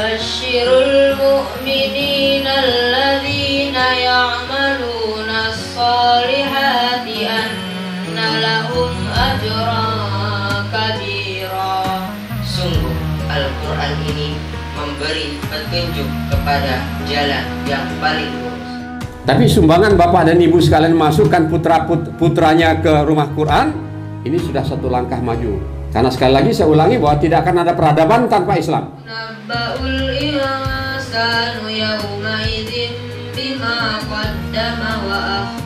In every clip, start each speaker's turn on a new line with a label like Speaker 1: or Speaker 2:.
Speaker 1: Basyirul mu'minina alladzina ya'maluna as-salihati anna lahum ajran kabira.
Speaker 2: Sungguh Al-Quran ini memberi petunjuk kepada jalan yang paling lurus.
Speaker 3: Tapi sumbangan Bapak dan Ibu sekalian masukkan putranya ke rumah Quran, ini sudah satu langkah maju. Karena sekali lagi saya ulangi bahwa tidak akan ada peradaban tanpa Islam.
Speaker 1: Nabba'ul insanu yawma idzin bima qaddama wa akhar.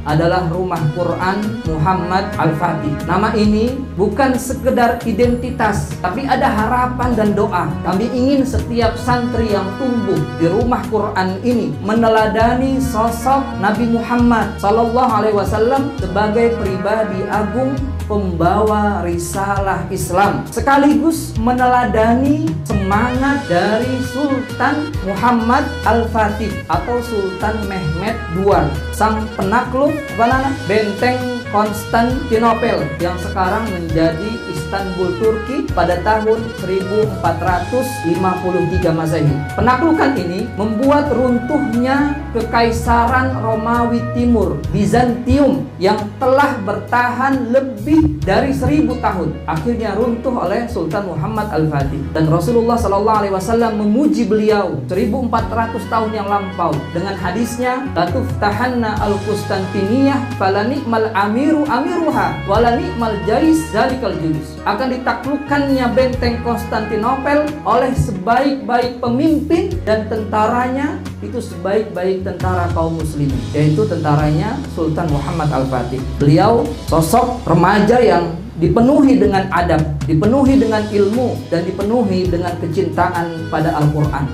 Speaker 4: Adalah Rumah Quran Muhammad Al-Fatih. Nama ini bukan sekedar identitas, tapi ada harapan dan doa. Kami ingin setiap santri yang tumbuh di Rumah Quran ini meneladani sosok Nabi Muhammad SAW sebagai pribadi agung, pembawa risalah Islam, sekaligus meneladani semangat dari Sultan Muhammad Al-Fatih atau Sultan Mehmed II, sang penakluk benteng Konstantinopel yang sekarang menjadi Istanbul, Turki pada tahun 1453 Masehi. Penaklukan ini membuat runtuhnya Kekaisaran Romawi Timur, Bizantium, yang telah bertahan lebih dari 1000 tahun. Akhirnya runtuh oleh Sultan Muhammad Al-Fatih. Dan Rasulullah SAW memuji beliau 1400 tahun yang lampau dengan hadisnya, "Latuftahanna al-Qustantiniyah falani'mal amiru amiruha walani'mal jais zalikal julus." Akan ditaklukkannya benteng Konstantinopel oleh sebaik-baik pemimpin, dan tentaranya itu sebaik-baik tentara kaum muslimin, yaitu tentaranya Sultan Muhammad Al-Fatih. Beliau sosok remaja yang dipenuhi dengan adab, dipenuhi dengan ilmu, dan dipenuhi dengan kecintaan pada Al-Quran.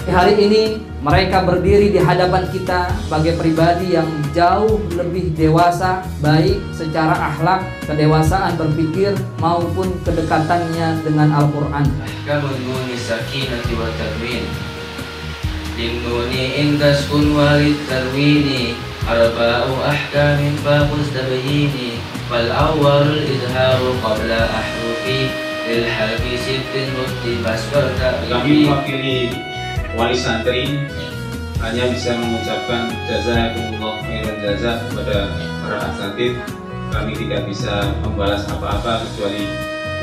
Speaker 4: Di hari ini mereka berdiri di hadapan kita sebagai pribadi yang jauh lebih dewasa, baik secara akhlak, kedewasaan berpikir, maupun kedekatannya dengan Al-Quran.
Speaker 5: Ahkamun nuni sakinati wa tarwin Linnuni indaskun walid tarwini Arba'u ahkamin faqus tabayini Fal awwalul izharu qabla ahrufi Lil hafi sittin muktibas warta.
Speaker 6: Kami mewakili wali santri hanya bisa mengucapkan jazakumullah khairan jaza kepada para asatidz. Kami tidak bisa membalas apa-apa kecuali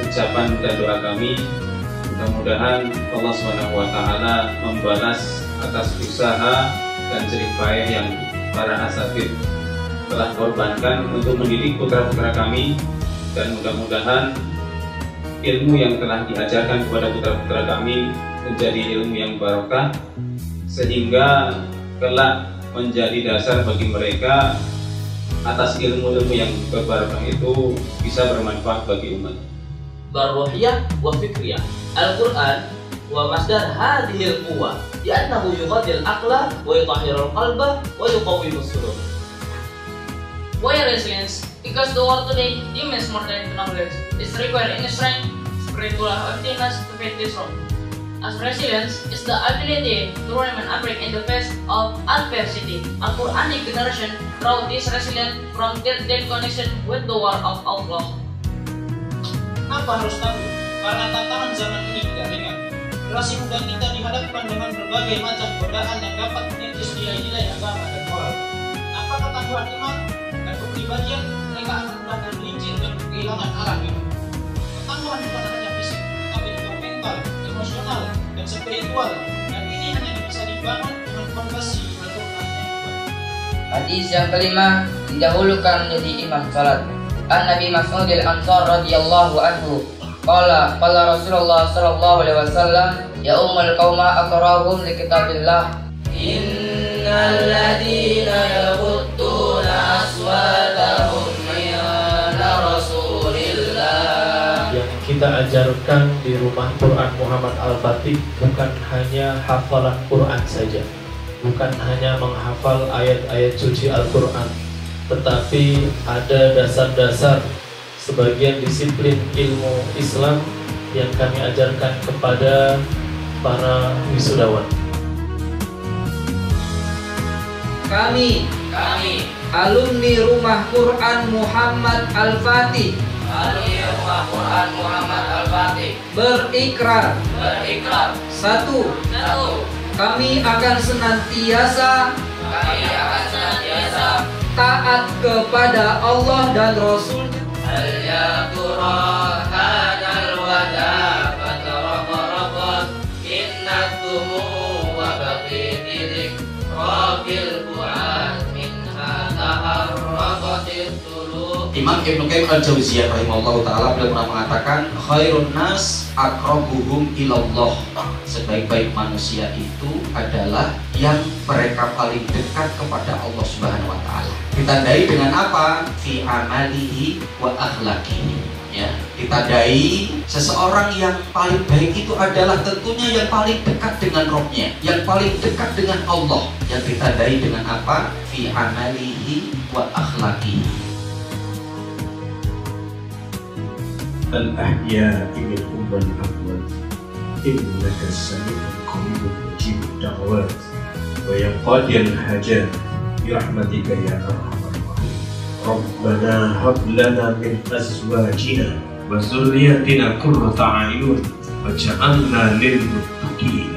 Speaker 6: ucapan dan doa kami. Mudah-mudahan Allah SWT membalas atas usaha dan jerih payah yang para asatidz telah korbankan untuk mendidik putra-putra kami, dan mudah-mudahan ilmu yang telah diajarkan kepada putra-putra kami menjadi ilmu yang barokah, sehingga kelak menjadi dasar bagi mereka atas ilmu-ilmu yang berbarokah itu bisa bermanfaat bagi umat.
Speaker 7: Barruhiyah wa fikriyah. Al-Quran wa masdar hadhil quwwah li'annahu yughadil aqla wa yutahhirul qalba wa yuqawwimus sudur.
Speaker 8: Why resilience? Because the world today demands more than knowledge. It requires inner strength, spiritual emptiness to face this wrong. As resilience is the ability to remain upright in the face of adversity. A Quranic generation through this resilience from deep connection with the word of Allah.
Speaker 9: Apa harus tahu? Karena tantangan zaman ini tidak ringan. Generasi muda kita dihadapkan dengan berbagai macam godaan yang dapat mengikis nilai-nilai agama dan moral. Tanpa ketangguhan iman dan kepribadian, mereka akan mudah tergelincir dan kehilangan arah hidup. Ketangguhan bukan hanya fisik, tapi juga mental, emosional, dan spiritual, dan ini hanya bisa dibangun dengan fondasi Al-Quran yang kuat.
Speaker 2: Hadis yang kelima, didahulukan menjadi imam salat. An Nabi Mas'ud al-Ansar radhiyallahu anhu qala Rasulullah sallallahu alaihi wasallam ya ummul qauma aqrahum li kitabillah innal ladina yaghudduna aswatahum inda Rasulillah.
Speaker 10: Yang kita ajarkan di Rumah Quran Muhammad Al-Fatih bukan hanya hafalan Quran saja, bukan hanya menghafal ayat-ayat suci Al-Quran, tetapi ada dasar-dasar sebagian disiplin ilmu Islam yang kami ajarkan kepada para wisudawan.
Speaker 4: Kami alumni Rumah Quran Muhammad Al-Fatih berikrar Satu, kami akan senantiasa taat kepada Allah dan Rasul.
Speaker 11: Imam Ibnu Qayyim Al-Jauziyah rahimahullah ta'ala beliau pernah mengatakan khairun nas aqrabuhum ilallah. Sebaik-baik manusia itu adalah yang mereka paling dekat kepada Allah Subhanahu wa ta'ala. Ditandai dengan apa? Fi amalihi wa akhlaqihi. Ya, ditandai seseorang yang paling baik itu adalah tentunya yang paling dekat dengan Rabb-nya, yang paling dekat dengan Allah. Yang ditandai dengan apa? Fi amalihi wa akhlaqihi.
Speaker 12: الأحياء منهم والأموات إنك سميع قريب مجيب الدعوات وينقضي الحاجات برحمتك يا أرحم الراحمين ربنا هب لنا من أزواجنا وذرياتنا قرة أعين واجعلنا للمتقين